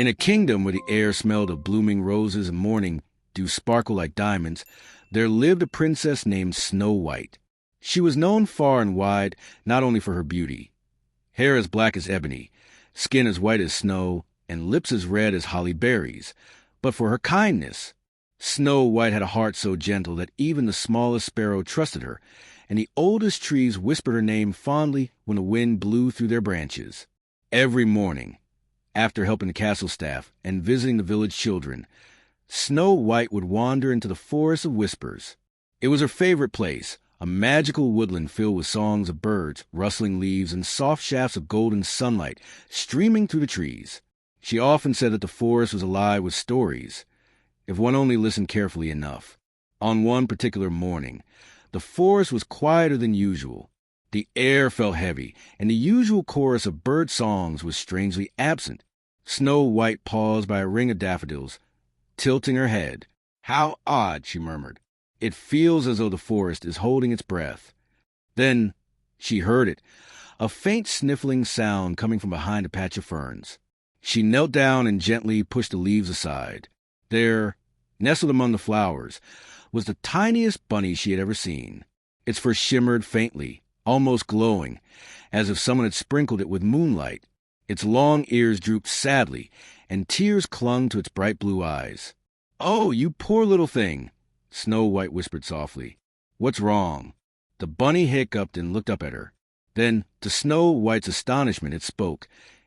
In a kingdom where the air smelled of blooming roses and morning dew sparkled like diamonds, there lived a princess named Snow White. She was known far and wide not only for her beauty, hair as black as ebony, skin as white as snow, and lips as red as holly berries, but for her kindness. Snow White had a heart so gentle that even the smallest sparrow trusted her, and the oldest trees whispered her name fondly when the wind blew through their branches. Every morning, after helping the castle staff and visiting the village children, Snow White would wander into the Forest of Whispers. It was her favorite place, a magical woodland filled with songs of birds, rustling leaves, and soft shafts of golden sunlight streaming through the trees. She often said that the forest was alive with stories, if one only listened carefully enough. On one particular morning, the forest was quieter than usual. The air felt heavy, and the usual chorus of bird songs was strangely absent. Snow White paused by a ring of daffodils, tilting her head. "How odd," she murmured. "It feels as though the forest is holding its breath." Then she heard it, a faint sniffling sound coming from behind a patch of ferns. She knelt down and gently pushed the leaves aside. There, nestled among the flowers, was the tiniest bunny she had ever seen. Its fur shimmered faintly, almost glowing, as if someone had sprinkled it with moonlight. Its long ears drooped sadly, and tears clung to its bright blue eyes. "Oh, you poor little thing," Snow White whispered softly. "What's wrong?" The bunny hiccuped and looked up at her. Then, to Snow White's astonishment, it spoke,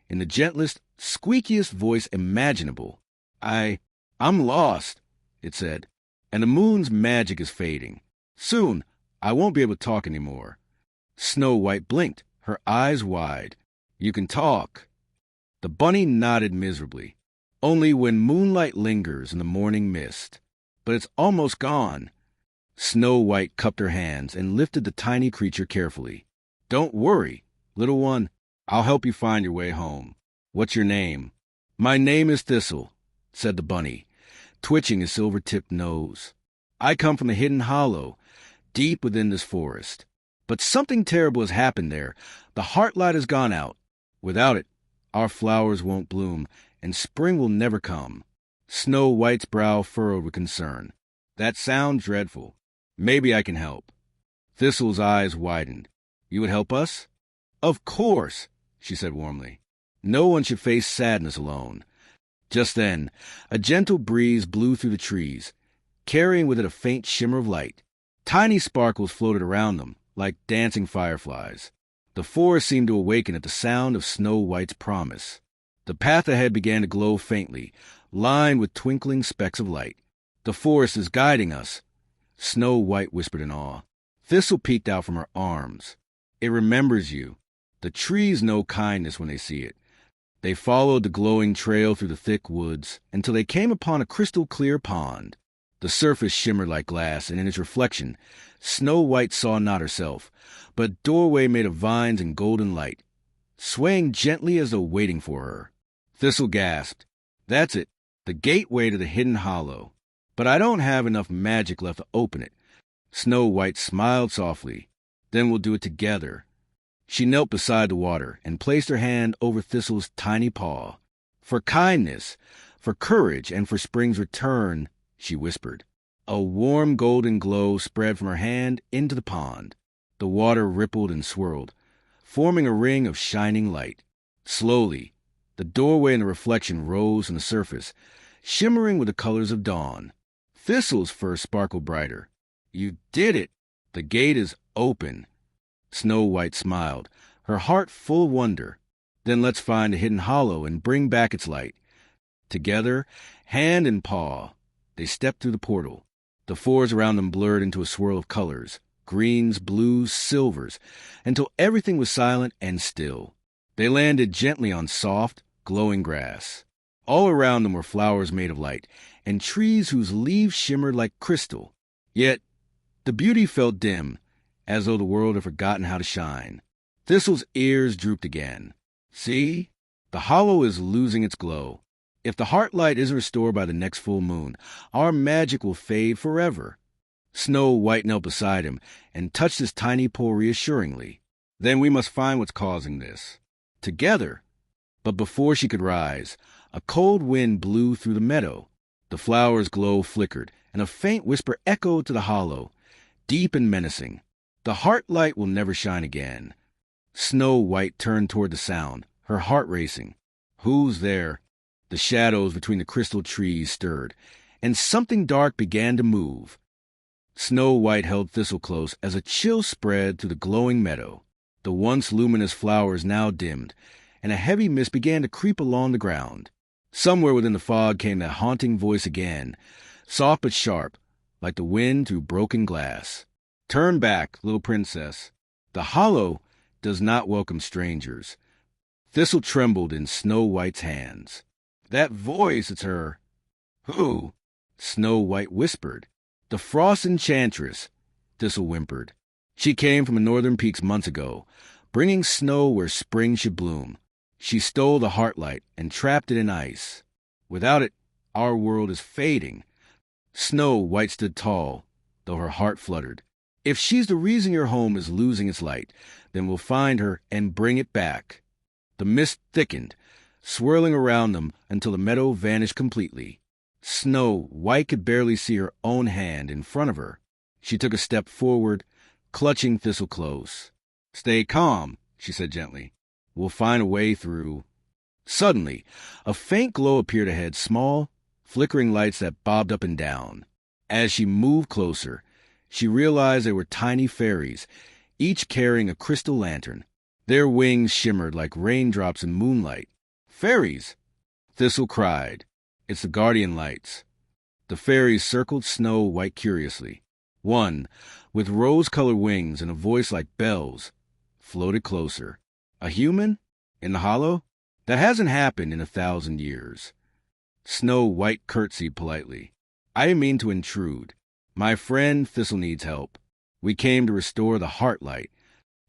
in the gentlest, squeakiest voice imaginable. I'm lost," it said, "and the moon's magic is fading. Soon, I won't be able to talk anymore." Snow White blinked, her eyes wide. "You can talk." The bunny nodded miserably. "Only when moonlight lingers in the morning mist. But it's almost gone." Snow White cupped her hands and lifted the tiny creature carefully. "Don't worry, little one. I'll help you find your way home. What's your name?" "My name is Thistle," said the bunny, twitching his silver-tipped nose. "I come from a hidden hollow, deep within this forest. But something terrible has happened there. The Heartlight has gone out. Without it, our flowers won't bloom, and spring will never come." Snow White's brow furrowed with concern. "That sounds dreadful. Maybe I can help." Thistle's eyes widened. "You would help us?" "Of course," she said warmly. "No one should face sadness alone." Just then, a gentle breeze blew through the trees, carrying with it a faint shimmer of light. Tiny sparkles floated around them, like dancing fireflies. The forest seemed to awaken at the sound of Snow White's promise. The path ahead began to glow faintly, lined with twinkling specks of light. "The forest is guiding us," Snow White whispered in awe. Thistle peeked out from her arms. "It remembers you. The trees know kindness when they see it." They followed the glowing trail through the thick woods until they came upon a crystal-clear pond. The surface shimmered like glass, and in its reflection, Snow White saw not herself, but a doorway made of vines and golden light, swaying gently as though waiting for her. Thistle gasped. "That's it, the gateway to the hidden hollow. But I don't have enough magic left to open it." Snow White smiled softly. "Then we'll do it together." She knelt beside the water and placed her hand over Thistle's tiny paw. "For kindness, for courage, and for spring's return," she whispered. A warm golden glow spread from her hand into the pond. The water rippled and swirled, forming a ring of shining light. Slowly, the doorway and the reflection rose from the surface, shimmering with the colors of dawn. Thistle's fur sparkled brighter. "You did it! The gate is open." Snow White smiled, her heart full of wonder. "Then let's find the hidden hollow and bring back its light." Together, hand in paw, they stepped through the portal. The forest around them blurred into a swirl of colors, greens, blues, silvers, until everything was silent and still. They landed gently on soft, glowing grass. All around them were flowers made of light, and trees whose leaves shimmered like crystal. Yet the beauty felt dim, as though the world had forgotten how to shine. Thistle's ears drooped again. "See? The hollow is losing its glow. If the Heartlight isn't restored by the next full moon, our magic will fade forever." Snow White knelt beside him and touched his tiny paw reassuringly. "Then we must find what's causing this. Together." But before she could rise, A cold wind blew through the meadow. The flowers' glow flickered, and a faint whisper echoed to the hollow, deep and menacing. The Heartlight will never shine again. Snow White turned toward the sound, her heart racing. Who's there? The shadows between the crystal trees stirred, and something dark began to move. Snow White held Thistle close as a chill spread through the glowing meadow. The once luminous flowers now dimmed, and a heavy mist began to creep along the ground. Somewhere within the fog came that haunting voice again, soft but sharp, like the wind through broken glass. Turn back, little princess. The hollow does not welcome strangers. Thistle trembled in Snow White's hands. That voice, it's her. Who? Snow White whispered. The Frost Enchantress, Thistle whimpered. She came from the northern peaks months ago, bringing snow where spring should bloom. She stole the Heartlight and trapped it in ice. Without it, our world is fading. Snow White stood tall, though her heart fluttered. If she's the reason your home is losing its light, then we'll find her and bring it back. The mist thickened, swirling around them until the meadow vanished completely. Snow White could barely see her own hand in front of her. She took a step forward, clutching Thistle close. Stay calm, she said gently. We'll find a way through. Suddenly, a faint glow appeared ahead, small, flickering lights that bobbed up and down. As she moved closer, she realized they were tiny fairies, each carrying a crystal lantern. Their wings shimmered like raindrops in moonlight. Fairies! Thistle cried. It's the guardian lights. The fairies circled Snow White curiously. One, with rose-colored wings and a voice like bells, floated closer. A human? In the hollow? That hasn't happened in 1,000 years. Snow White curtsied politely. I didn't mean to intrude. My friend Thistle needs help. We came to restore the Heartlight.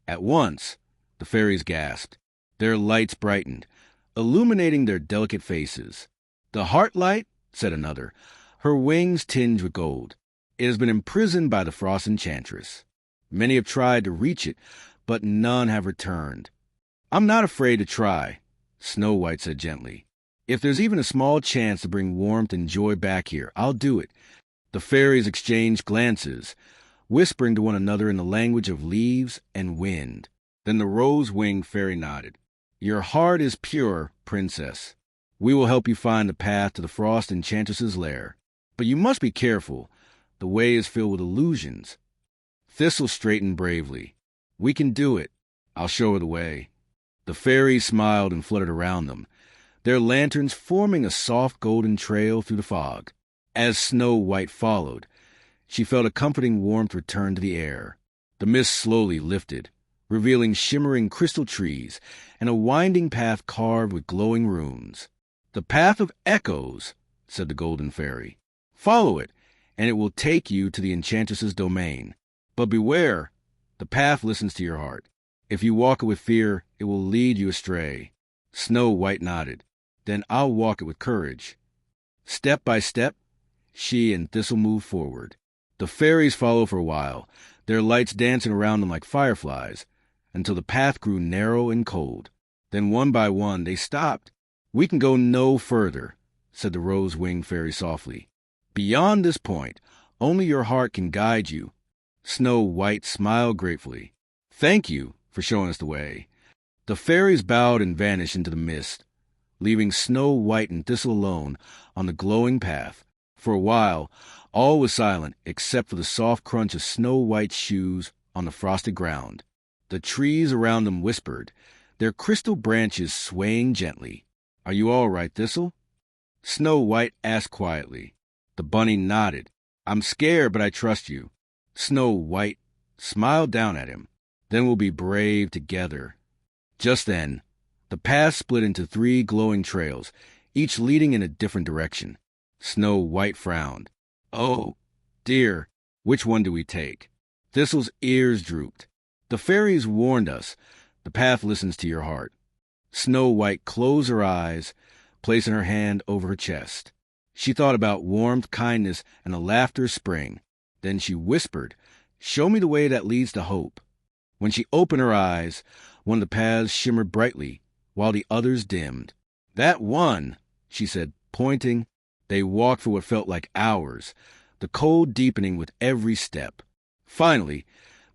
At once, the fairies gasped. Their lights brightened, illuminating their delicate faces. The Heartlight, said another, her wings tinged with gold. It has been imprisoned by the Frost Enchantress. Many have tried to reach it, but none have returned. I'm not afraid to try, Snow White said gently. If there's even a small chance to bring warmth and joy back here, I'll do it. The fairies exchanged glances, whispering to one another in the language of leaves and wind. Then the rose-winged fairy nodded. Your heart is pure, princess. We will help you find the path to the Frost Enchantress's lair. But you must be careful. The way is filled with illusions. Thistle straightened bravely. We can do it. I'll show her the way. The fairies smiled and fluttered around them, their lanterns forming a soft golden trail through the fog. As Snow White followed, she felt a comforting warmth return to the air. The mist slowly lifted, revealing shimmering crystal trees and a winding path carved with glowing runes. The Path of Echoes, said the golden fairy. Follow it, and it will take you to the enchantress's domain. But beware, the path listens to your heart. If you walk it with fear, it will lead you astray. Snow White nodded. Then I'll walk it with courage. Step by step, she and Thistle moved forward. The fairies followed for a while, their lights dancing around them like fireflies, until the path grew narrow and cold. Then one by one they stopped. We can go no further, said the rose-winged fairy softly. Beyond this point, only your heart can guide you. Snow White smiled gratefully. Thank you for showing us the way. The fairies bowed and vanished into the mist, leaving Snow White and Thistle alone on the glowing path. For a while, all was silent except for the soft crunch of Snow White's shoes on the frosted ground. The trees around them whispered, their crystal branches swaying gently. Are you all right, Thistle? Snow White asked quietly. The bunny nodded. I'm scared, but I trust you. Snow White smiled down at him. Then we'll be brave together. Just then, the path split into 3 glowing trails, each leading in a different direction. Snow White frowned. Oh, dear, which one do we take? Thistle's ears drooped. The fairies warned us. The path listens to your heart. Snow White closed her eyes, placing her hand over her chest. She thought about warmth, kindness, and the laughter of spring. Then she whispered, Show me the way that leads to hope. When she opened her eyes, one of the paths shimmered brightly, while the others dimmed. That one, she said, pointing. They walked for what felt like hours, the cold deepening with every step. Finally,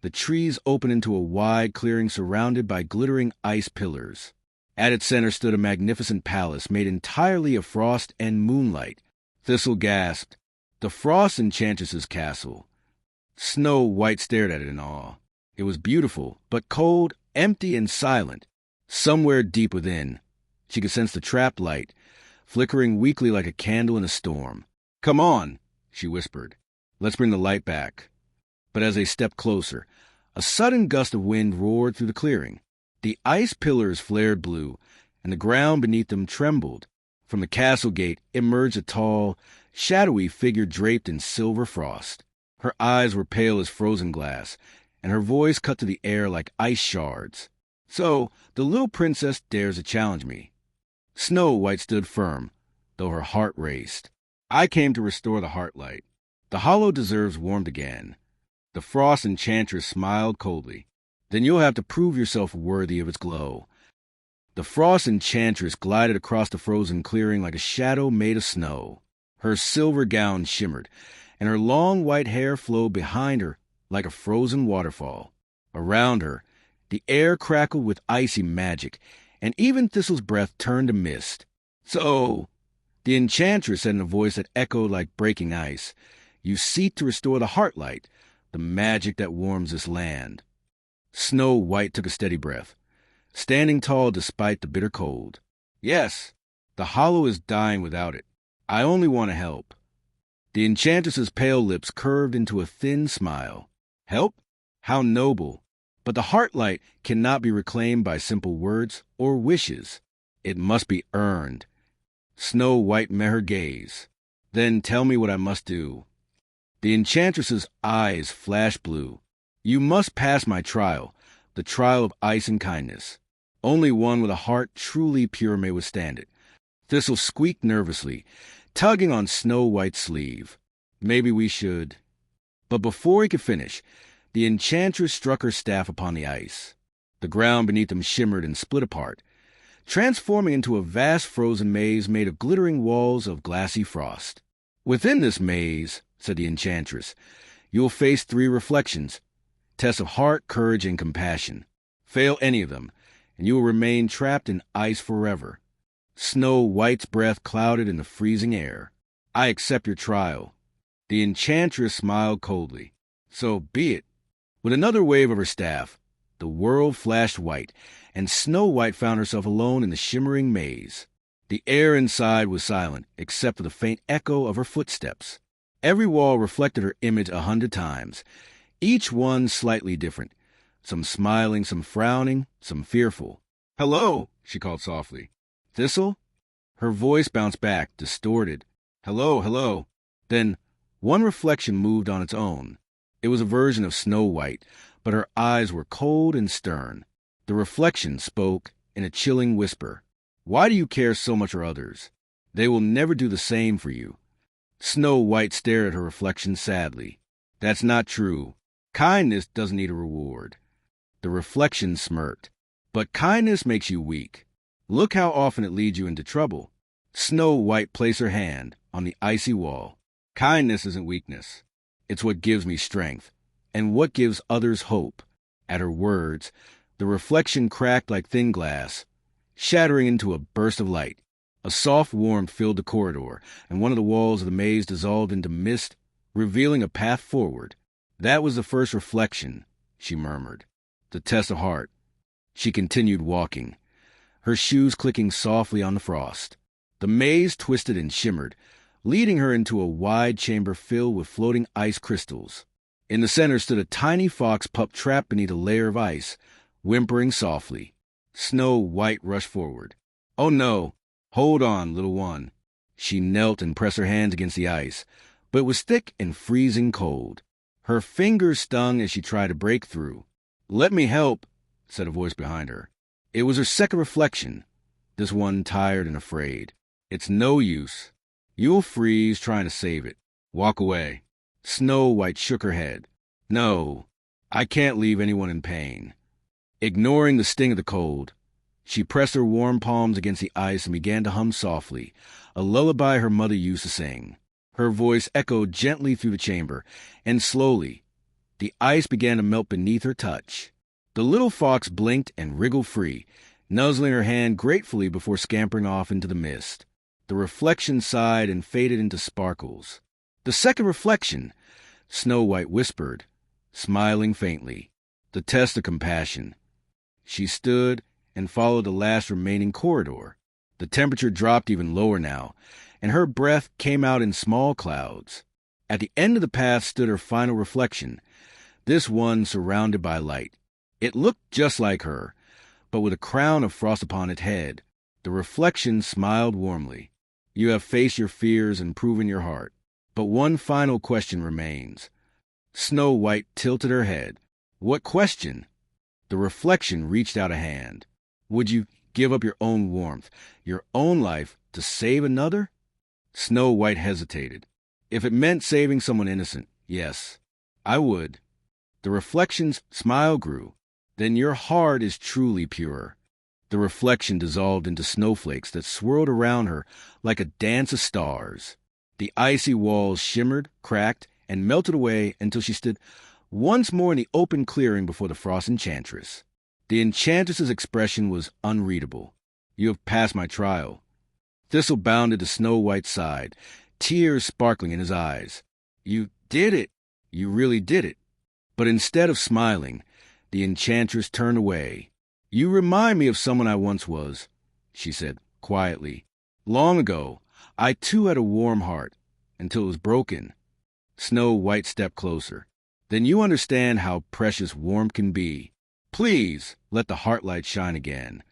the trees opened into a wide clearing surrounded by glittering ice pillars. At its center stood a magnificent palace made entirely of frost and moonlight. Thistle gasped. The Frost Enchantress's castle. Snow White stared at it in awe. It was beautiful, but cold, empty, and silent. Somewhere deep within, she could sense the trapped light, flickering weakly like a candle in a storm. "Come on," she whispered. "Let's bring the light back." But as they stepped closer, a sudden gust of wind roared through the clearing. The ice pillars flared blue, and the ground beneath them trembled. From the castle gate emerged a tall, shadowy figure draped in silver frost. Her eyes were pale as frozen glass, and her voice cut to the air like ice shards. "So, the little princess dares to challenge me." Snow White stood firm, though her heart raced. "I came to restore the Heartlight. The hollow deserves warmth again." The Frost Enchantress smiled coldly. "Then you'll have to prove yourself worthy of its glow." The Frost Enchantress glided across the frozen clearing like a shadow made of snow. Her silver gown shimmered, and her long white hair flowed behind her like a frozen waterfall. Around her, the air crackled with icy magic, and even Thistle's breath turned to mist. "So," the Enchantress said in a voice that echoed like breaking ice, "you seek to restore the Heartlight, the magic that warms this land." Snow White took a steady breath, standing tall despite the bitter cold. "Yes, the hollow is dying without it. I only want to help." The Enchantress's pale lips curved into a thin smile. "Help? How noble! But the Heartlight cannot be reclaimed by simple words or wishes. It must be earned." Snow White met her gaze. "Then tell me what I must do." The Enchantress's eyes flashed blue. "You must pass my trial, the trial of ice and kindness. Only one with a heart truly pure may withstand it." Thistle squeaked nervously, tugging on Snow White's sleeve. "Maybe we should—" But before he could finish, the Enchantress struck her staff upon the ice. The ground beneath them shimmered and split apart, transforming into a vast frozen maze made of glittering walls of glassy frost. "Within this maze," said the Enchantress, "you will face 3 reflections, tests of heart, courage, and compassion. Fail any of them, and you will remain trapped in ice forever." Snow White's breath clouded in the freezing air. "I accept your trial." The Enchantress smiled coldly. "So be it." With another wave of her staff, the world flashed white, and Snow White found herself alone in the shimmering maze. The air inside was silent, except for the faint echo of her footsteps. Every wall reflected her image 100 times, each one slightly different, some smiling, some frowning, some fearful. "Hello," she called softly. "Thistle?" Her voice bounced back, distorted. "Hello, hello." Then one reflection moved on its own. It was a version of Snow White, but her eyes were cold and stern. The reflection spoke in a chilling whisper. "Why do you care so much for others? They will never do the same for you." Snow White stared at her reflection sadly. "That's not true. Kindness doesn't need a reward." The reflection smirked. "But kindness makes you weak. Look how often it leads you into trouble." Snow White placed her hand on the icy wall. "Kindness isn't weakness. It's what gives me strength, and what gives others hope." At her words, the reflection cracked like thin glass, shattering into a burst of light. A soft warmth filled the corridor, and one of the walls of the maze dissolved into mist, revealing a path forward. "That was the first reflection," she murmured. "The test of heart." She continued walking, her shoes clicking softly on the frost. The maze twisted and shimmered, leading her into a wide chamber filled with floating ice crystals. In the center stood a tiny fox pup trapped beneath a layer of ice, whimpering softly. Snow White rushed forward. "Oh no! Hold on, little one." She knelt and pressed her hands against the ice, but it was thick and freezing cold. Her fingers stung as she tried to break through. "Let me help," said a voice behind her. It was her second reflection, this one tired and afraid. "It's no use. You'll freeze trying to save it. Walk away." Snow White shook her head. "No, I can't leave anyone in pain." Ignoring the sting of the cold, She pressed her warm palms against the ice and began to hum softly, a lullaby her mother used to sing. Her voice echoed gently through the chamber, and slowly, the ice began to melt beneath her touch. The little fox blinked and wriggled free, nuzzling her hand gratefully before scampering off into the mist. The reflection sighed and faded into sparkles. "The second reflection," Snow White whispered, smiling faintly. "The test of compassion." She stood and followed the last remaining corridor. The temperature dropped even lower now, and her breath came out in small clouds. At the end of the path stood her final reflection, this one surrounded by light. It looked just like her, but with a crown of frost upon its head. The reflection smiled warmly. "You have faced your fears and proven your heart. But one final question remains." Snow White tilted her head. "What question?" The reflection reached out a hand. "Would you give up your own warmth, your own life, to save another?" Snow White hesitated. "If it meant saving someone innocent, yes, I would." The reflection's smile grew. "Then your heart is truly pure." The reflection dissolved into snowflakes that swirled around her like a dance of stars. The icy walls shimmered, cracked, and melted away until she stood once more in the open clearing before the Frost Enchantress. The Enchantress's expression was unreadable. "You have passed my trial." Thistle bounded to Snow White's side, tears sparkling in his eyes. "You did it! You really did it!" But instead of smiling, the Enchantress turned away. "You remind me of someone I once was," she said quietly. "Long ago, I too had a warm heart, until it was broken." Snow White stepped closer. "Then you understand how precious warmth can be. Please, let the Heartlight shine again."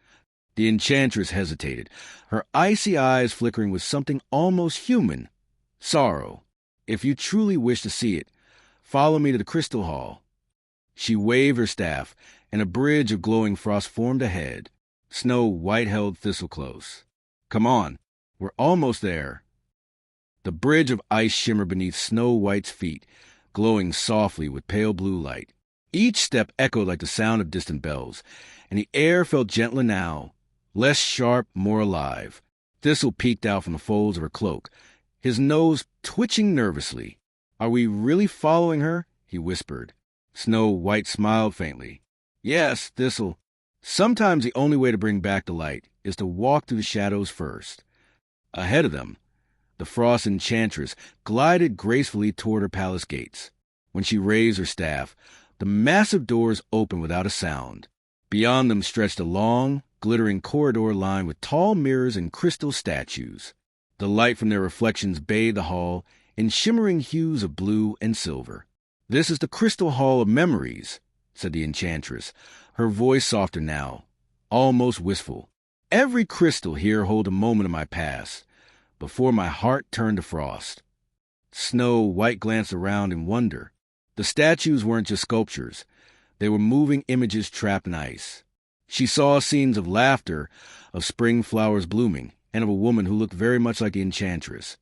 The Enchantress hesitated, her icy eyes flickering with something almost human. "Sorrow. If you truly wish to see it, follow me to the Crystal Hall." She waved her staff, and a bridge of glowing frost formed ahead. Snow White held Thistle close. "Come on, we're almost there." The bridge of ice shimmered beneath Snow White's feet, glowing softly with pale blue light. Each step echoed like the sound of distant bells, and the air felt gentler now, less sharp, more alive. Thistle peeked out from the folds of her cloak, his nose twitching nervously. "Are we really following her?" he whispered. Snow White smiled faintly. "Yes, Thistle. Sometimes the only way to bring back the light is to walk through the shadows first." Ahead of them, the Frost Enchantress glided gracefully toward her palace gates. When she raised her staff, the massive doors opened without a sound. Beyond them stretched a long, glittering corridor lined with tall mirrors and crystal statues. The light from their reflections bathed the hall in shimmering hues of blue and silver. "This is the Crystal Hall of Memories," said the Enchantress, her voice softer now, almost wistful. "Every crystal here holds a moment of my past, before my heart turned to frost." Snow White glanced around in wonder. The statues weren't just sculptures. They were moving images trapped in ice. She saw scenes of laughter, of spring flowers blooming, and of a woman who looked very much like the Enchantress,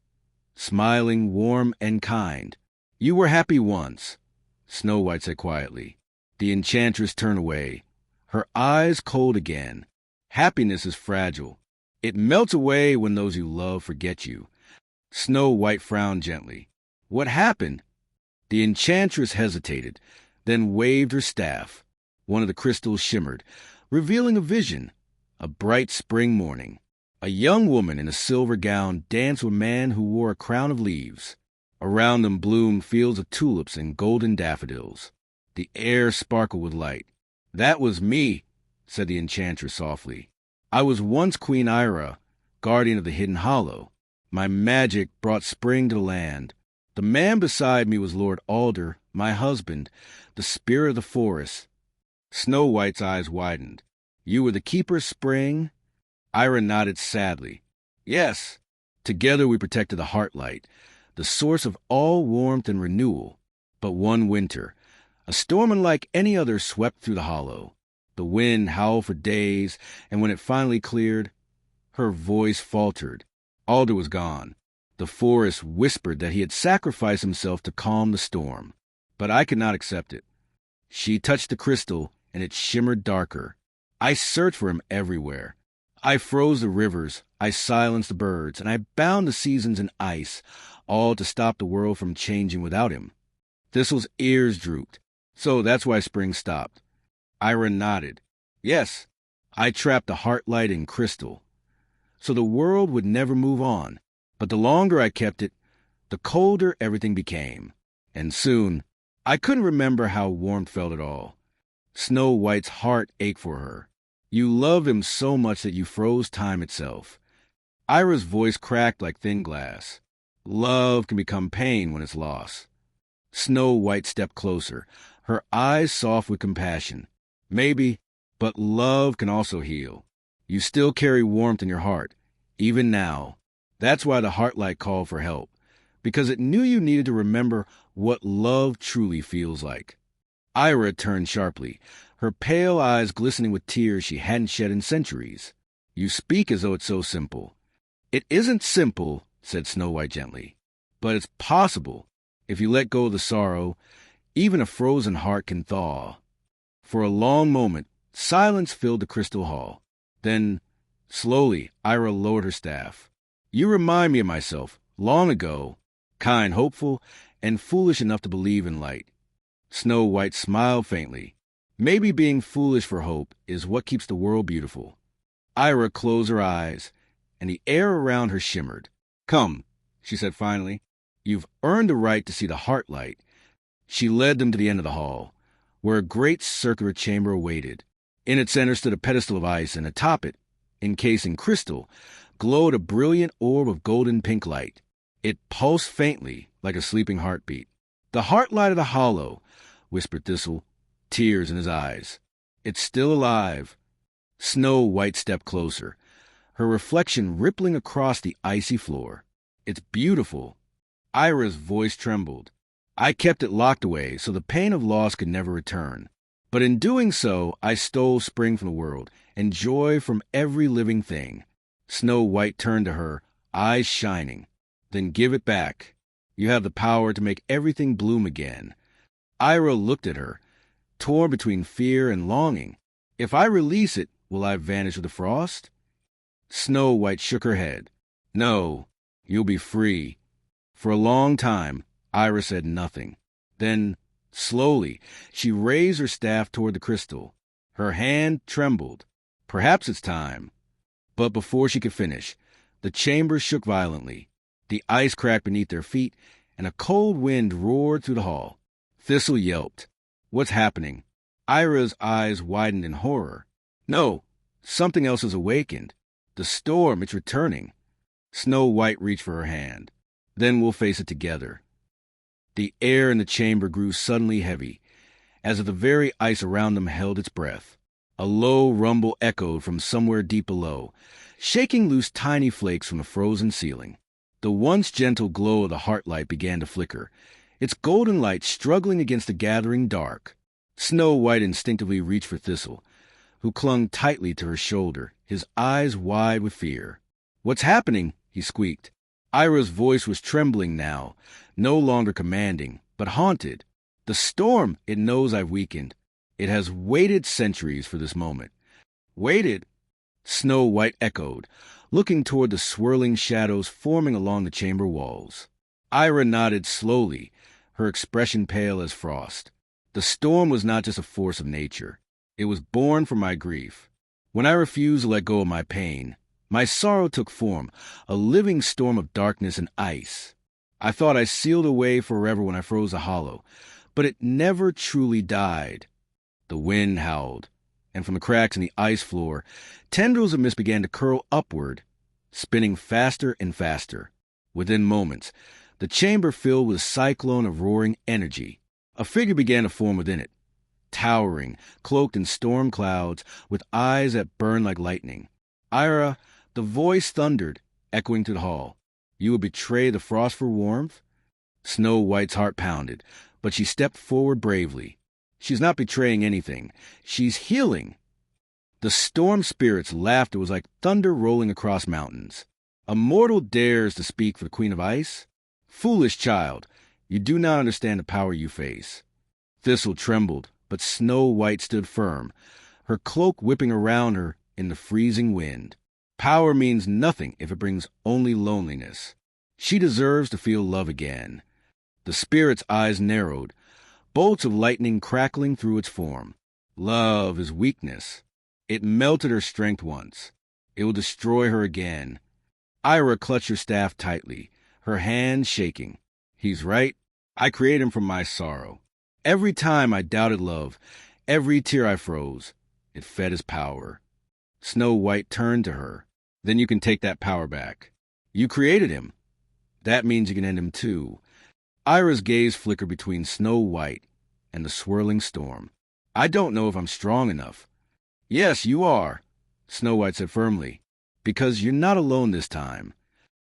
smiling, warm, and kind. "You were happy once," Snow White said quietly. The Enchantress turned away, her eyes cold again. "Happiness is fragile. It melts away when those you love forget you." Snow White frowned gently. "What happened?" The Enchantress hesitated, then waved her staff. One of the crystals shimmered, revealing a vision. A bright spring morning. A young woman in a silver gown danced with a man who wore a crown of leaves. Around them bloomed fields of tulips and golden daffodils. The air sparkled with light. "That was me," said the Enchantress softly. "I was once Queen Ira, guardian of the Hidden Hollow. My magic brought spring to the land. The man beside me was Lord Alder, my husband, the spirit of the forest." Snow White's eyes widened. "You were the keeper of spring?" Ira nodded sadly. "Yes. Together we protected the Heartlight, the source of all warmth and renewal. But one winter, a storm unlike any other swept through the hollow. The wind howled for days, and when it finally cleared, her voice faltered. Alder was gone. The forest whispered that he had sacrificed himself to calm the storm. But I could not accept it." She touched the crystal, and it shimmered darker. I searched for him everywhere. I froze the rivers, I silenced the birds, and I bound the seasons in ice, all to stop the world from changing without him. Thistle's ears drooped. So that's why spring stopped. Ira nodded. Yes, I trapped the Heartlight in crystal, so the world would never move on. But the longer I kept it, the colder everything became. And soon, I couldn't remember how warmth felt at all. Snow White's heart ached for her. You loved him so much that you froze time itself. Ira's voice cracked like thin glass. Love can become pain when it's lost. Snow White stepped closer, her eyes soft with compassion. Maybe, but love can also heal. You still carry warmth in your heart, even now. That's why the Heartlight called for help, because it knew you needed to remember what love truly feels like. Ira turned sharply, her pale eyes glistening with tears she hadn't shed in centuries. You speak as though it's so simple. It isn't simple, said Snow White gently, but it's possible. If you let go of the sorrow, even a frozen heart can thaw. For a long moment, silence filled the crystal hall. Then, slowly, Ira lowered her staff. You remind me of myself, long ago, kind, hopeful, and foolish enough to believe in light. Snow White smiled faintly. Maybe being foolish for hope is what keeps the world beautiful. Ira closed her eyes, and the air around her shimmered. Come, she said finally. You've earned the right to see the Heartlight. She led them to the end of the hall, where a great circular chamber awaited. In its center stood a pedestal of ice, and atop it, encased in crystal, glowed a brilliant orb of golden pink light. It pulsed faintly, like a sleeping heartbeat. The Heartlight of the Hollow, whispered Thistle, tears in his eyes. It's still alive. Snow White stepped closer, her reflection rippling across the icy floor. It's beautiful. Ira's voice trembled. I kept it locked away so the pain of loss could never return. But in doing so, I stole spring from the world and joy from every living thing. Snow White turned to her, eyes shining. Then give it back. You have the power to make everything bloom again. Ira looked at her, torn between fear and longing. If I release it, will I vanish with the frost? Snow White shook her head. No, you'll be free. For a long time, Ira said nothing. Then, slowly, she raised her staff toward the crystal. Her hand trembled. Perhaps it's time. But before she could finish, the chamber shook violently. The ice cracked beneath their feet, and a cold wind roared through the hall. Thistle yelped. What's happening? Ira's eyes widened in horror. No, something else has awakened. The storm, it's returning. Snow White reached for her hand. Then we'll face it together. The air in the chamber grew suddenly heavy, as if the very ice around them held its breath. A low rumble echoed from somewhere deep below, shaking loose tiny flakes from the frozen ceiling. The once gentle glow of the Heartlight began to flicker, its golden light struggling against the gathering dark. Snow White instinctively reached for Thistle, who clung tightly to her shoulder, his eyes wide with fear. What's happening? He squeaked. Ira's voice was trembling now, no longer commanding, but haunted. The storm, it knows I've weakened. It has waited centuries for this moment. Waited? Snow White echoed, looking toward the swirling shadows forming along the chamber walls. Ira nodded slowly, her expression pale as frost. The storm was not just a force of nature. It was born from my grief. When I refused to let go of my pain, my sorrow took form, a living storm of darkness and ice. I thought I sealed away forever when I froze the hollow, but it never truly died. The wind howled, and from the cracks in the ice floor, tendrils of mist began to curl upward, spinning faster and faster. Within moments, the chamber filled with a cyclone of roaring energy. A figure began to form within it, towering, cloaked in storm clouds, with eyes that burned like lightning. Ira, the voice thundered, echoing through the hall. You would betray the frost for warmth? Snow White's heart pounded, but she stepped forward bravely. She's not betraying anything. She's healing. The storm spirit's laughter was like thunder rolling across mountains. A mortal dares to speak for the Queen of Ice? Foolish child, you do not understand the power you face. Thistle trembled, but Snow White stood firm, her cloak whipping around her in the freezing wind. Power means nothing if it brings only loneliness. She deserves to feel love again. The spirit's eyes narrowed, bolts of lightning crackling through its form. Love is weakness. It melted her strength once. It will destroy her again. Ira clutched her staff tightly, her hands shaking. He's right. I created him from my sorrow. Every time I doubted love, every tear I froze, it fed his power. Snow White turned to her. Then you can take that power back. You created him. That means you can end him too. Ira's gaze flickered between Snow White and the swirling storm. I don't know if I'm strong enough. Yes, you are, Snow White said firmly, because you're not alone this time.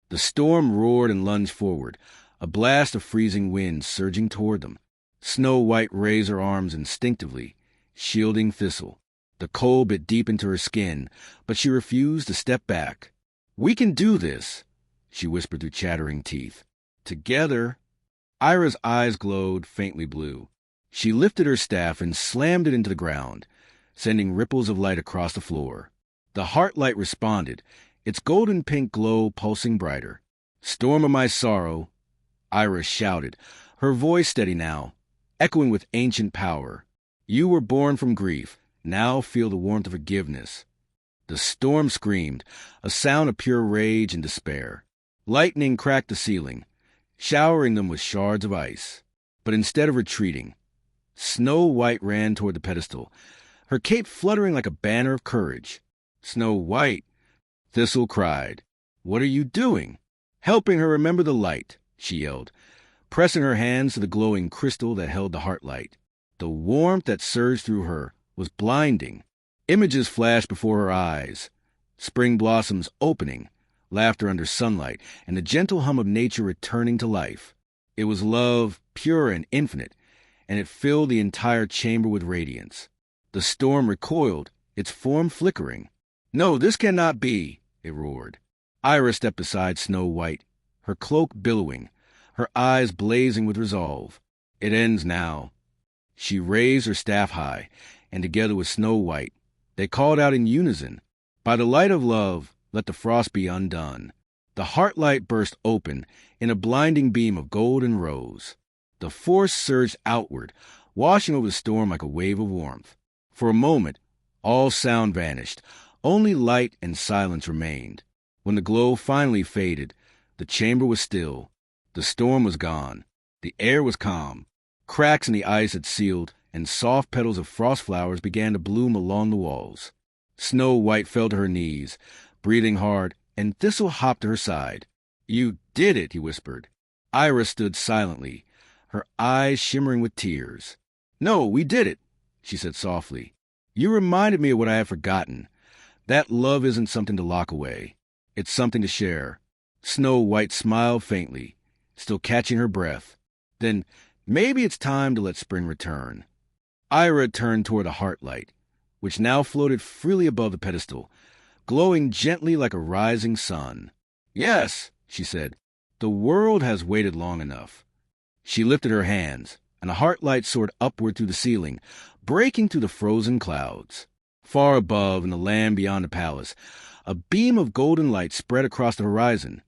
The storm roared and lunged forward, a blast of freezing wind surging toward them. Snow White raised her arms instinctively, shielding Thistle. The cold bit deep into her skin, but she refused to step back. We can do this, she whispered through chattering teeth. Together. Ira's eyes glowed faintly blue. She lifted her staff and slammed it into the ground, sending ripples of light across the floor. The Heartlight responded, its golden pink glow pulsing brighter. Storm of my sorrow, Ira shouted, her voice steady now, echoing with ancient power. You were born from grief. Now feel the warmth of forgiveness. The storm screamed, a sound of pure rage and despair. Lightning cracked the ceiling, showering them with shards of ice. But instead of retreating, Snow White ran toward the pedestal, her cape fluttering like a banner of courage. Snow White, Thistle cried. What are you doing? Helping her remember the light, she yelled, pressing her hands to the glowing crystal that held the Heartlight. The warmth that surged through her was blinding. Images flashed before her eyes. Spring blossoms opening, laughter under sunlight, and the gentle hum of nature returning to life. It was love, pure and infinite, and it filled the entire chamber with radiance. The storm recoiled, its form flickering. No, this cannot be, it roared. Ira stepped beside Snow White, her cloak billowing, her eyes blazing with resolve. It ends now. She raised her staff high, and together with Snow White, they called out in unison, by the light of love, let the frost be undone. The Heartlight burst open in a blinding beam of gold and rose. The force surged outward, washing over the storm like a wave of warmth. For a moment, all sound vanished. Only light and silence remained. When the glow finally faded, the chamber was still. The storm was gone. The air was calm. Cracks in the ice had sealed, and soft petals of frost flowers began to bloom along the walls. Snow White fell to her knees, breathing hard, and Thistle hopped to her side. You did it, he whispered. Ira stood silently, her eyes shimmering with tears. No, we did it, she said softly. You reminded me of what I had forgotten. That love isn't something to lock away. It's something to share. Snow White smiled faintly, still catching her breath. Then maybe it's time to let spring return. Ira turned toward the Heartlight, which now floated freely above the pedestal, glowing gently like a rising sun. Yes, she said, the world has waited long enough. She lifted her hands, and the Heartlight soared upward through the ceiling, breaking through the frozen clouds. Far above, in the land beyond the palace, a beam of golden light spread across the horizon,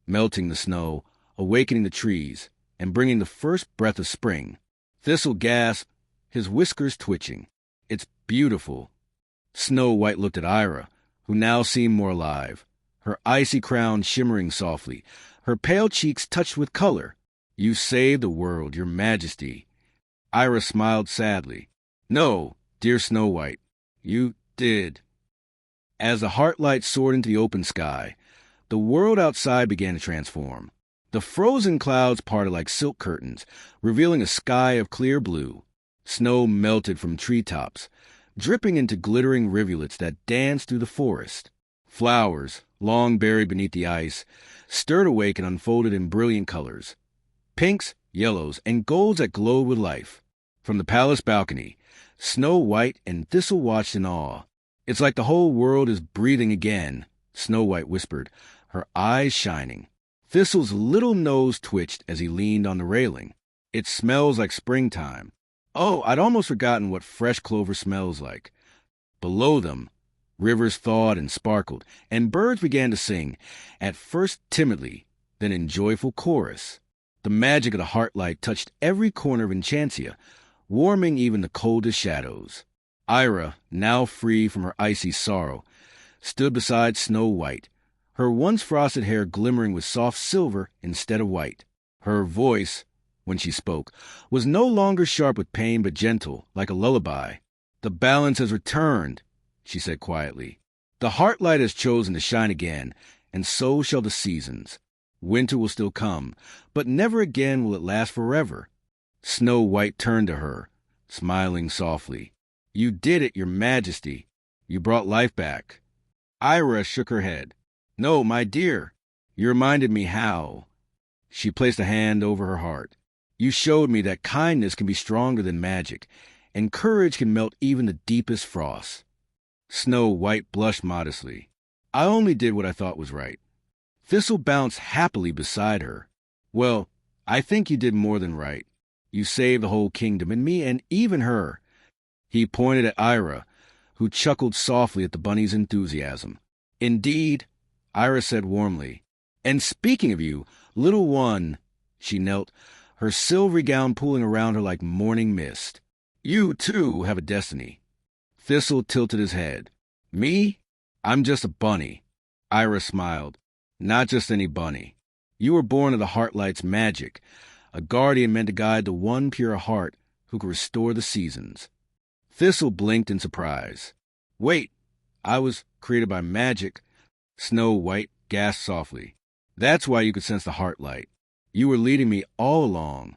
melting the snow, awakening the trees, and bringing the first breath of spring. Thistle gasped, his whiskers twitching. It's beautiful. Snow White looked at Ira, who now seemed more alive, her icy crown shimmering softly, her pale cheeks touched with color. You saved the world, your majesty. Ira smiled sadly. No, dear Snow White, you did. As the Heartlight soared into the open sky, the world outside began to transform. The frozen clouds parted like silk curtains, revealing a sky of clear blue. Snow melted from treetops, dripping into glittering rivulets that danced through the forest. Flowers, long buried beneath the ice, stirred awake and unfolded in brilliant colors. Pinks, yellows, and golds that glowed with life. From the palace balcony, Snow White and Thistle watched in awe. It's like the whole world is breathing again, Snow White whispered, her eyes shining. Thistle's little nose twitched as he leaned on the railing. It smells like springtime. Oh, I'd almost forgotten what fresh clover smells like. Below them, rivers thawed and sparkled, and birds began to sing, at first timidly, then in joyful chorus. The magic of the Heartlight touched every corner of Enchantia, warming even the coldest shadows. Ira, now free from her icy sorrow, stood beside Snow White, her once frosted hair glimmering with soft silver instead of white. Her voice, when she spoke, was no longer sharp with pain but gentle, like a lullaby. "The balance has returned," she said quietly. "The Heartlight has chosen to shine again, and so shall the seasons. Winter will still come, but never again will it last forever." Snow White turned to her, smiling softly. "You did it, your majesty. You brought life back." Ira shook her head. "No, my dear, you reminded me how." She placed a hand over her heart. "You showed me that kindness can be stronger than magic, and courage can melt even the deepest frost." Snow White blushed modestly. "I only did what I thought was right." Thistle bounced happily beside her. "Well, I think you did more than right. You saved the whole kingdom, and me, and even her." He pointed at Ira, who chuckled softly at the bunny's enthusiasm. "Indeed," Ira said warmly. "And speaking of you, little one," she knelt, her silvery gown pooling around her like morning mist. "You, too, have a destiny." Thistle tilted his head. "Me? I'm just a bunny." Ira smiled. "Not just any bunny. You were born of the Heartlight's magic, a guardian meant to guide the one pure heart who could restore the seasons." Thistle blinked in surprise. "Wait, I was created by magic?" Snow White gasped softly. "That's why you could sense the Heartlight. You were leading me all along."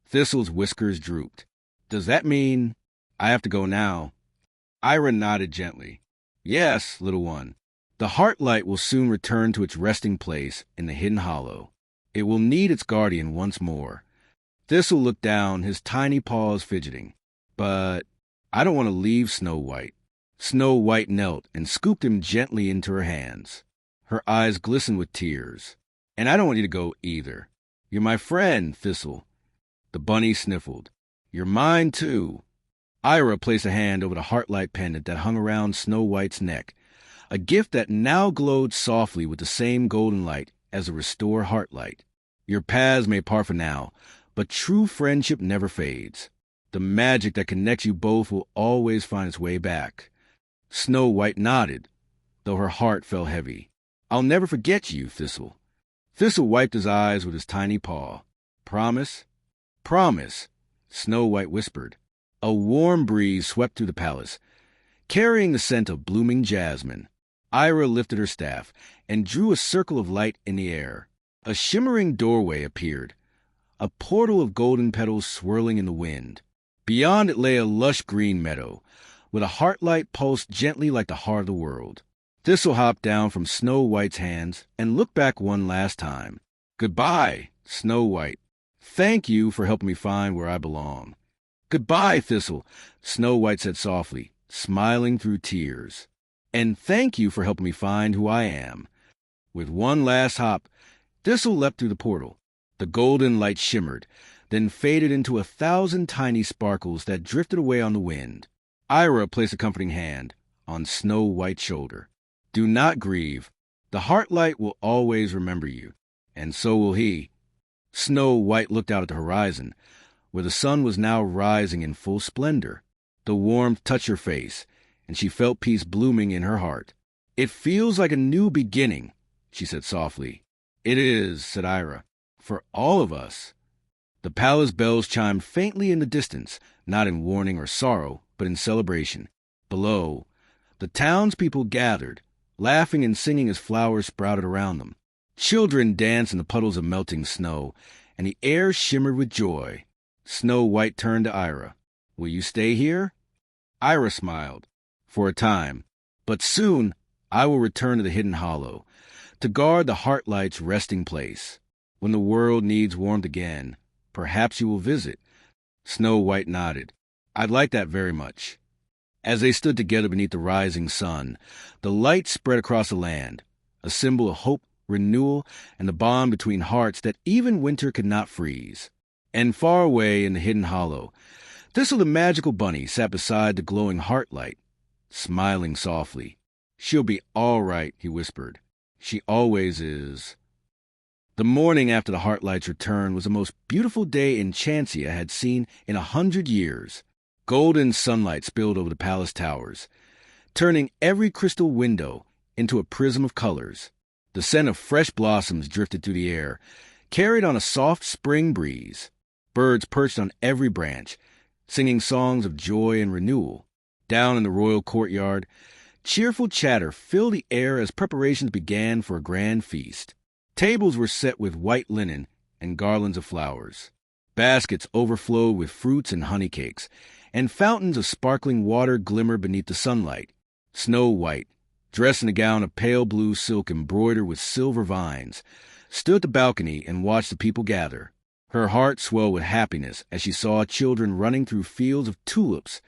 Thistle's whiskers drooped. "Does that mean I have to go now?" Ira nodded gently. "Yes, little one. The Heartlight will soon return to its resting place in the hidden hollow. It will need its guardian once more." Thistle looked down, his tiny paws fidgeting. "But I don't want to leave Snow White." Snow White knelt and scooped him gently into her hands. Her eyes glistened with tears. "And I don't want you to go either. You're my friend, Thistle." The bunny sniffled. "You're mine, too." Ira placed a hand over the Heartlight pendant that hung around Snow White's neck, a gift that now glowed softly with the same golden light as the restored Heartlight. "Your paths may part for now, but true friendship never fades. The magic that connects you both will always find its way back." Snow White nodded, though her heart felt heavy. "I'll never forget you, Thistle." Thistle wiped his eyes with his tiny paw. "Promise?" "Promise," Snow White whispered. A warm breeze swept through the palace, carrying the scent of blooming jasmine. Ira lifted her staff and drew a circle of light in the air. A shimmering doorway appeared, a portal of golden petals swirling in the wind. Beyond it lay a lush green meadow, with a Heartlight pulsed gently like the heart of the world. Thistle hopped down from Snow White's hands and looked back one last time. "Goodbye, Snow White. Thank you for helping me find where I belong." "Goodbye, Thistle," Snow White said softly, smiling through tears. "And thank you for helping me find who I am." With one last hop, Thistle leapt through the portal. The golden light shimmered, then faded into 1,000 tiny sparkles that drifted away on the wind. Ira placed a comforting hand on Snow White's shoulder. "Do not grieve. The Heartlight will always remember you, and so will he." Snow White looked out at the horizon, where the sun was now rising in full splendor. The warmth touched her face, and she felt peace blooming in her heart. "It feels like a new beginning," she said softly. "It is," said Ira, "for all of us." The palace bells chimed faintly in the distance, not in warning or sorrow, but in celebration. Below, the townspeople gathered, laughing and singing as flowers sprouted around them. Children danced in the puddles of melting snow, and the air shimmered with joy. Snow White turned to Ira. "Will you stay here?" Ira smiled. "For a time. But soon I will return to the hidden hollow, to guard the Heartlight's resting place. When the world needs warmth again, perhaps you will visit." Snow White nodded. "I'd like that very much." As they stood together beneath the rising sun, the light spread across the land, a symbol of hope, renewal, and the bond between hearts that even winter could not freeze. And far away in the hidden hollow, Thistle the magical bunny sat beside the glowing Heartlight. smiling softly. "She'll be all right," he whispered. "She always is." The morning after the Heartlight's return was the most beautiful day Enchantia had seen in 100 years. Golden sunlight spilled over the palace towers, turning every crystal window into a prism of colors. The scent of fresh blossoms drifted through the air, carried on a soft spring breeze. Birds perched on every branch, singing songs of joy and renewal. Down in the royal courtyard, cheerful chatter filled the air as preparations began for a grand feast. Tables were set with white linen and garlands of flowers. Baskets overflowed with fruits and honey cakes, and fountains of sparkling water glimmered beneath the sunlight. Snow White, dressed in a gown of pale blue silk embroidered with silver vines, stood at the balcony and watched the people gather. Her heart swelled with happiness as she saw children running through fields of tulips,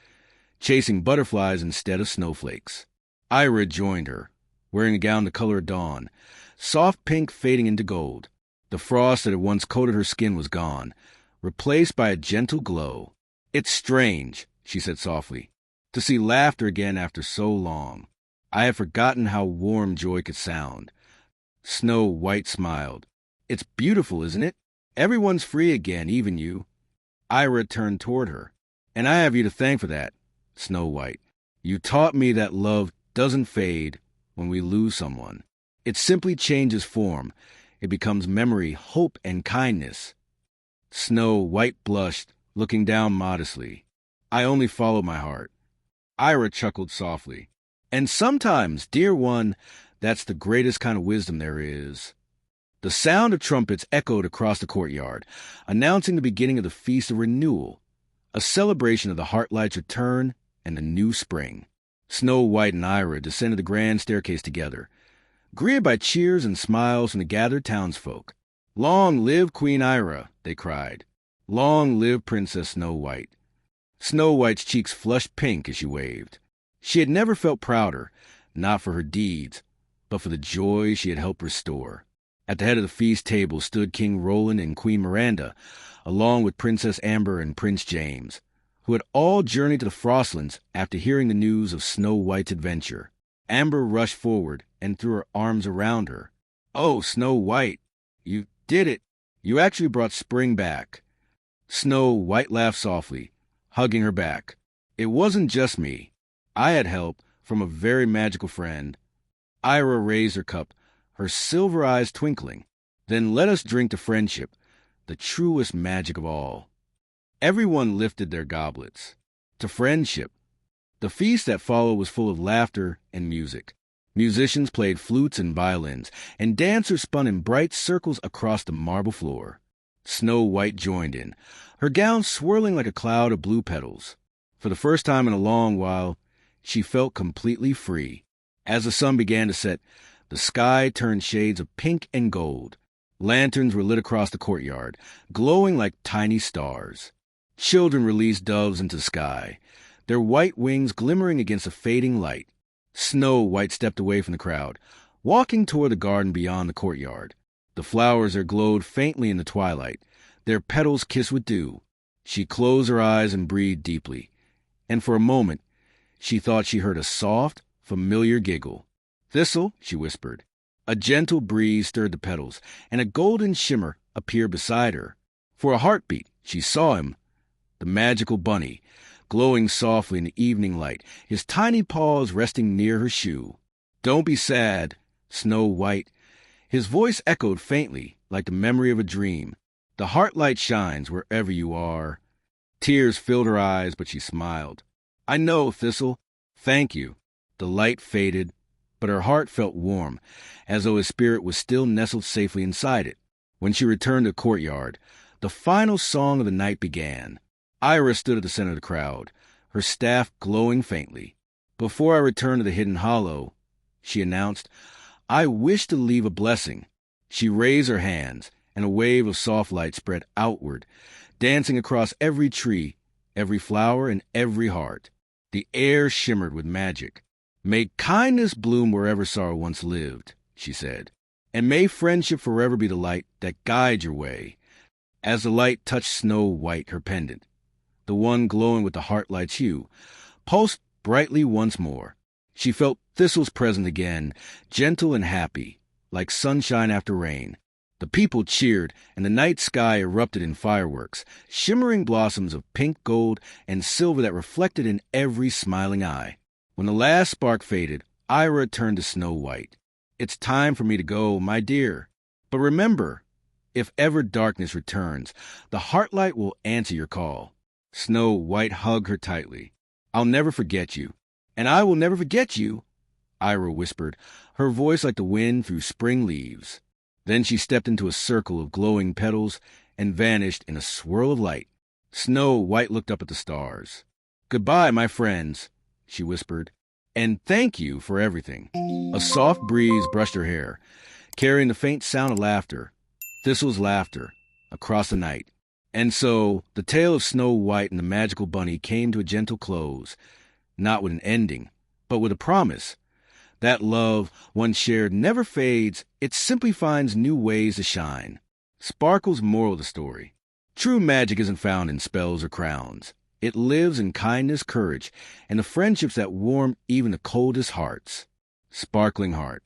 chasing butterflies instead of snowflakes. Ira joined her, wearing a gown the color of dawn, soft pink fading into gold. The frost that had once coated her skin was gone, replaced by a gentle glow. "It's strange," she said softly, "to see laughter again after so long. I had forgotten how warm joy could sound." Snow White smiled. "It's beautiful, isn't it? Everyone's free again, even you." Ira turned toward her. "And I have you to thank for that, Snow White. You taught me that love doesn't fade when we lose someone. It simply changes form. It becomes memory, hope, and kindness." Snow White blushed, looking down modestly. "I only follow my heart." Ira chuckled softly. "And sometimes, dear one, that's the greatest kind of wisdom there is." The sound of trumpets echoed across the courtyard, announcing the beginning of the Feast of Renewal, a celebration of the Heartlight's return and the new spring. Snow White and Ira descended the grand staircase together, greeted by cheers and smiles from the gathered townsfolk. "Long live Queen Ira," they cried. "Long live Princess Snow White." Snow White's cheeks flushed pink as she waved. She had never felt prouder, not for her deeds, but for the joy she had helped restore. At the head of the feast table stood King Roland and Queen Miranda, along with Princess Amber and Prince James, who had all journeyed to the Frostlands after hearing the news of Snow White's adventure. Amber rushed forward and threw her arms around her. "Oh, Snow White, you did it. You actually brought spring back." Snow White laughed softly, hugging her back. "It wasn't just me. I had help from a very magical friend." Ira raised her cup, her silver eyes twinkling. "Then let us drink to friendship, the truest magic of all." Everyone lifted their goblets. To friendship. The feast that followed was full of laughter and music. Musicians played flutes and violins, and dancers spun in bright circles across the marble floor. Snow White joined in, her gown swirling like a cloud of blue petals. For the first time in a long while, she felt completely free. As the sun began to set, the sky turned shades of pink and gold. Lanterns were lit across the courtyard, glowing like tiny stars. Children released doves into the sky, their white wings glimmering against a fading light. Snow White stepped away from the crowd, walking toward the garden beyond the courtyard. The flowers there glowed faintly in the twilight, their petals kissed with dew. She closed her eyes and breathed deeply, and for a moment she thought she heard a soft, familiar giggle. "Thistle," she whispered. A gentle breeze stirred the petals, and a golden shimmer appeared beside her. For a heartbeat, she saw him, the magical bunny, glowing softly in the evening light, his tiny paws resting near her shoe. "Don't be sad, Snow White." His voice echoed faintly, like the memory of a dream. "The Heartlight shines wherever you are." Tears filled her eyes, but she smiled. "I know, Thistle. Thank you." The light faded, but her heart felt warm, as though his spirit was still nestled safely inside it. When she returned to the courtyard, the final song of the night began. Ira stood at the center of the crowd, her staff glowing faintly. "Before I return to the Hidden Hollow," she announced, "I wish to leave a blessing." She raised her hands, and a wave of soft light spread outward, dancing across every tree, every flower, and every heart. The air shimmered with magic. "May kindness bloom wherever sorrow once lived," she said, "and may friendship forever be the light that guides your way." As the light touched Snow White, her pendant, the one glowing with the Heartlight's hue, pulsed brightly once more. She felt Thistle's presence again, gentle and happy, like sunshine after rain. The people cheered, and the night sky erupted in fireworks, shimmering blossoms of pink, gold, and silver that reflected in every smiling eye. When the last spark faded, Ira turned to Snow White. "It's time for me to go, my dear. But remember, if ever darkness returns, the Heartlight will answer your call." Snow White hugged her tightly. "I'll never forget you." "And I will never forget you," Ira whispered, her voice like the wind through spring leaves. Then she stepped into a circle of glowing petals and vanished in a swirl of light. Snow White looked up at the stars. "Goodbye, my friends," she whispered, "and thank you for everything." A soft breeze brushed her hair, carrying the faint sound of laughter, Thistle's laughter, across the night. And so the tale of Snow White and the magical bunny came to a gentle close, not with an ending, but with a promise. That love one shared never fades, it simply finds new ways to shine. Sparkle's moral of the story: true magic isn't found in spells or crowns. It lives in kindness, courage, and the friendships that warm even the coldest hearts. Sparkling Heart.